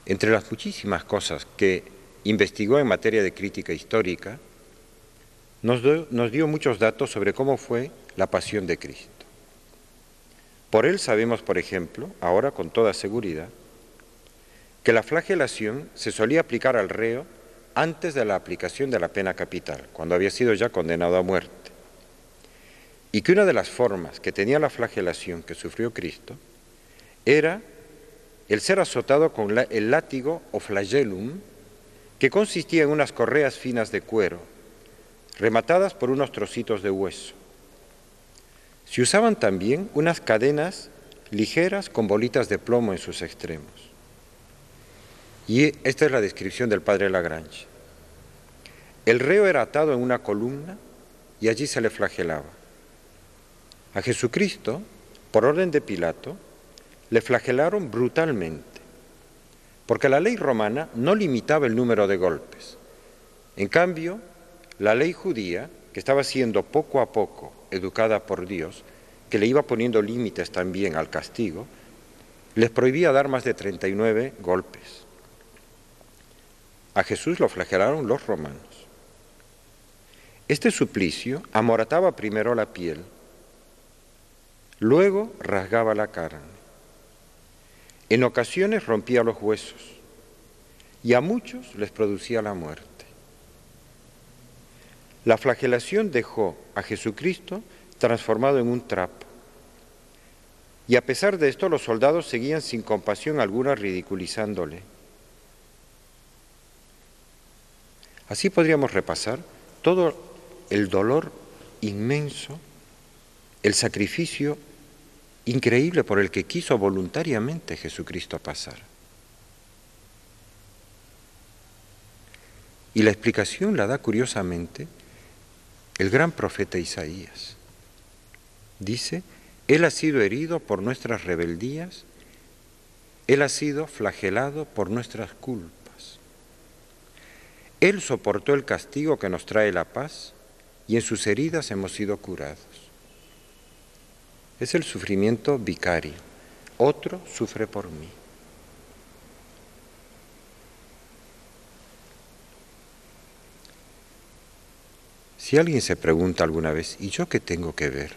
entre las muchísimas cosas que investigó en materia de crítica histórica, nos dio muchos datos sobre cómo fue la pasión de Cristo. Por él sabemos, por ejemplo, ahora con toda seguridad, que la flagelación se solía aplicar al reo antes de la aplicación de la pena capital, cuando había sido ya condenado a muerte, y que una de las formas que tenía la flagelación que sufrió Cristo era el ser azotado con el látigo o flagellum, que consistía en unas correas finas de cuero, rematadas por unos trocitos de hueso. Se usaban también unas cadenas ligeras con bolitas de plomo en sus extremos. Y esta es la descripción del padre Lagrange. El reo era atado en una columna y allí se le flagelaba. A Jesucristo, por orden de Pilato, le flagelaron brutalmente, porque la ley romana no limitaba el número de golpes. En cambio, la ley judía, que estaba siendo poco a poco educada por Dios, que le iba poniendo límites también al castigo, les prohibía dar más de 39 golpes. A Jesús lo flagelaron los romanos. Este suplicio amorataba primero la piel, luego rasgaba la carne. En ocasiones rompía los huesos y a muchos les producía la muerte. La flagelación dejó a Jesucristo transformado en un trapo. Y a pesar de esto, los soldados seguían sin compasión alguna ridiculizándole. Así podríamos repasar todo el dolor inmenso, el sacrificio increíble por el que quiso voluntariamente Jesucristo pasar. Y la explicación la da curiosamente el gran profeta Isaías. Dice: Él ha sido herido por nuestras rebeldías, Él ha sido flagelado por nuestras culpas. Él soportó el castigo que nos trae la paz y en sus heridas hemos sido curados. Es el sufrimiento vicario. Otro sufre por mí. Si alguien se pregunta alguna vez, ¿y yo qué tengo que ver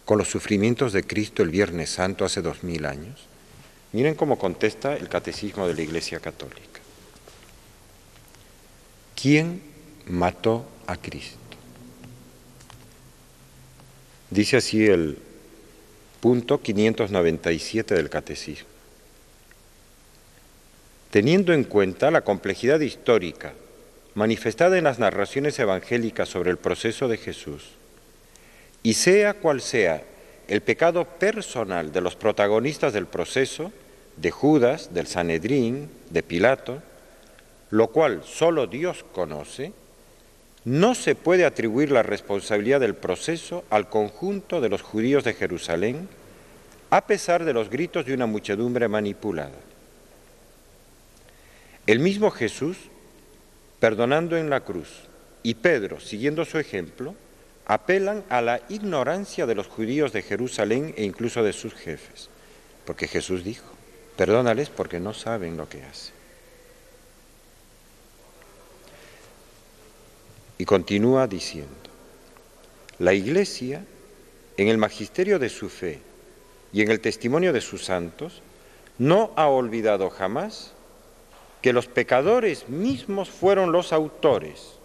con los sufrimientos de Cristo el Viernes Santo hace 2000 años? Miren cómo contesta el Catecismo de la Iglesia Católica. ¿Quién mató a Cristo? Dice así el punto 597 del Catecismo. Teniendo en cuenta la complejidad histórica manifestada en las narraciones evangélicas sobre el proceso de Jesús, y sea cual sea el pecado personal de los protagonistas del proceso, de Judas, del Sanedrín, de Pilato, lo cual solo Dios conoce, no se puede atribuir la responsabilidad del proceso al conjunto de los judíos de Jerusalén, a pesar de los gritos de una muchedumbre manipulada. El mismo Jesús, perdonando en la cruz, y Pedro, siguiendo su ejemplo, apelan a la ignorancia de los judíos de Jerusalén e incluso de sus jefes, porque Jesús dijo: perdónales porque no saben lo que hacen. Y continúa diciendo: la Iglesia, en el magisterio de su fe y en el testimonio de sus santos, no ha olvidado jamás que los pecadores mismos fueron los autores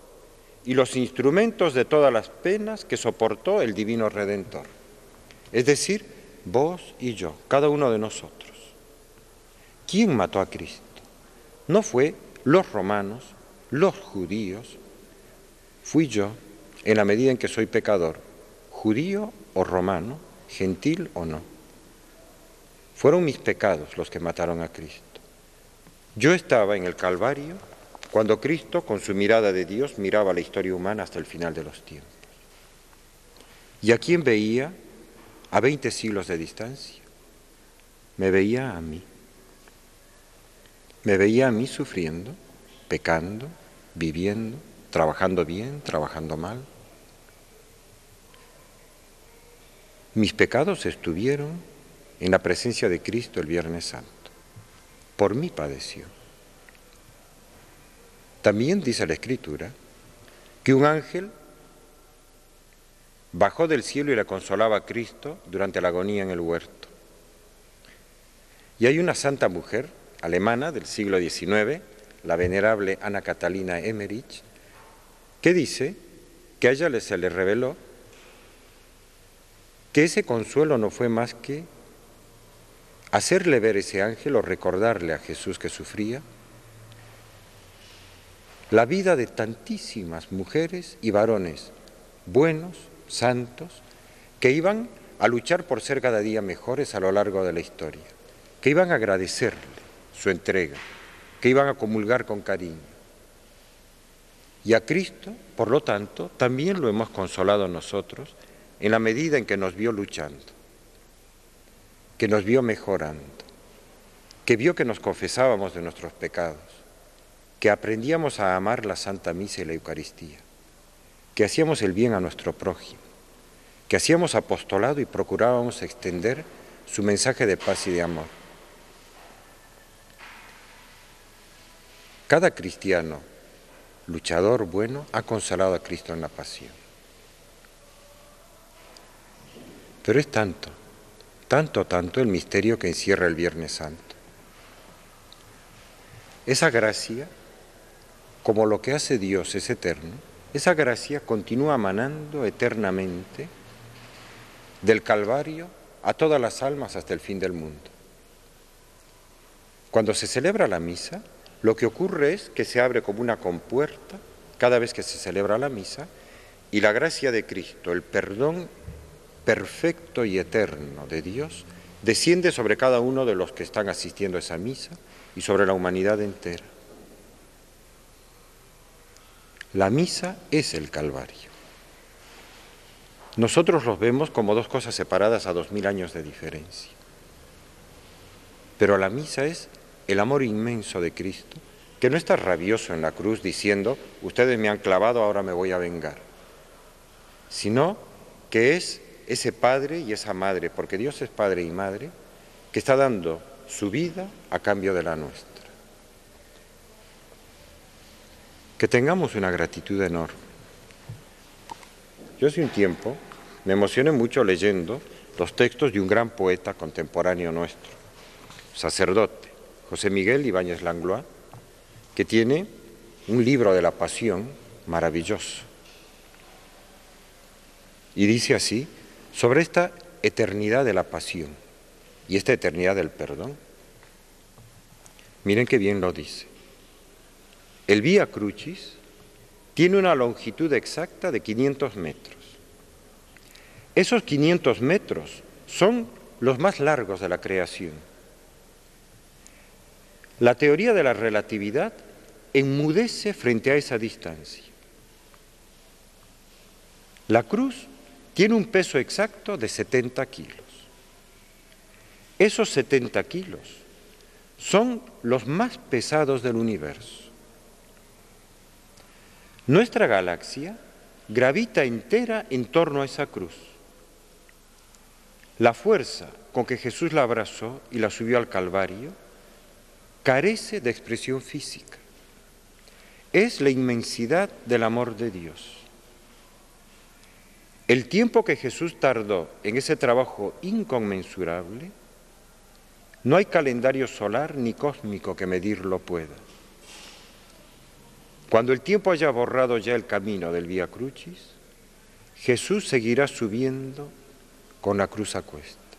y los instrumentos de todas las penas que soportó el Divino Redentor. Es decir, vos y yo, cada uno de nosotros. ¿Quién mató a Cristo? No fue los romanos, los judíos, fui yo, en la medida en que soy pecador, judío o romano, gentil o no. Fueron mis pecados los que mataron a Cristo. Yo estaba en el Calvario cuando Cristo, con su mirada de Dios, miraba la historia humana hasta el final de los tiempos. ¿Y a quién veía a 20 siglos de distancia? Me veía a mí. Me veía a mí sufriendo, pecando, viviendo, trabajando bien, trabajando mal. Mis pecados estuvieron en la presencia de Cristo el Viernes Santo. por mí padeció. También dice la Escritura que un ángel bajó del cielo y le consolaba a Cristo durante la agonía en el huerto. Y hay una santa mujer alemana del siglo XIX, la venerable Ana Catalina Emmerich, que dice que a ella se le reveló que ese consuelo no fue más que hacerle ver ese ángel o recordarle a Jesús que sufría la vida de tantísimas mujeres y varones buenos, santos, que iban a luchar por ser cada día mejores a lo largo de la historia, que iban a agradecerle su entrega, que iban a comulgar con cariño. Y a Cristo, por lo tanto, también lo hemos consolado nosotros en la medida en que nos vio luchando, que nos vio mejorando, que vio que nos confesábamos de nuestros pecados, que aprendíamos a amar la Santa Misa y la Eucaristía, que hacíamos el bien a nuestro prójimo, que hacíamos apostolado y procurábamos extender su mensaje de paz y de amor. Cada cristiano, luchador bueno, ha consolado a Cristo en la pasión. Pero es tanto el misterio que encierra el Viernes Santo. Esa gracia, como lo que hace Dios es eterno, esa gracia continúa manando eternamente del Calvario a todas las almas hasta el fin del mundo. Cuando se celebra la misa, lo que ocurre es que se abre como una compuerta cada vez que se celebra la misa y la gracia de Cristo, el perdón perfecto y eterno de Dios, desciende sobre cada uno de los que están asistiendo a esa misa y sobre la humanidad entera. La misa es el Calvario. Nosotros los vemos como dos cosas separadas a 2000 años de diferencia. Pero la misa es el amor inmenso de Cristo, que no está rabioso en la cruz diciendo, ustedes me han clavado, ahora me voy a vengar, sino que es ese padre y esa madre, porque Dios es padre y madre, que está dando su vida a cambio de la nuestra. Que tengamos una gratitud enorme. Yo hace un tiempo me emocioné mucho leyendo los textos de un gran poeta contemporáneo nuestro, sacerdote, José Miguel Ibáñez Langlois, que tiene un libro de la Pasión maravilloso. Y dice así, sobre esta eternidad de la pasión y esta eternidad del perdón, miren qué bien lo dice. El Vía Crucis tiene una longitud exacta de 500 metros. Esos 500 metros son los más largos de la creación. La teoría de la relatividad enmudece frente a esa distancia. La cruz tiene un peso exacto de 70 kilos. Esos 70 kilos son los más pesados del universo. Nuestra galaxia gravita entera en torno a esa cruz. La fuerza con que Jesús la abrazó y la subió al Calvario carece de expresión física. Es la inmensidad del amor de Dios. El tiempo que Jesús tardó en ese trabajo inconmensurable, no hay calendario solar ni cósmico que medirlo pueda. Cuando el tiempo haya borrado ya el camino del Vía Crucis, Jesús seguirá subiendo con la cruz a cuestas.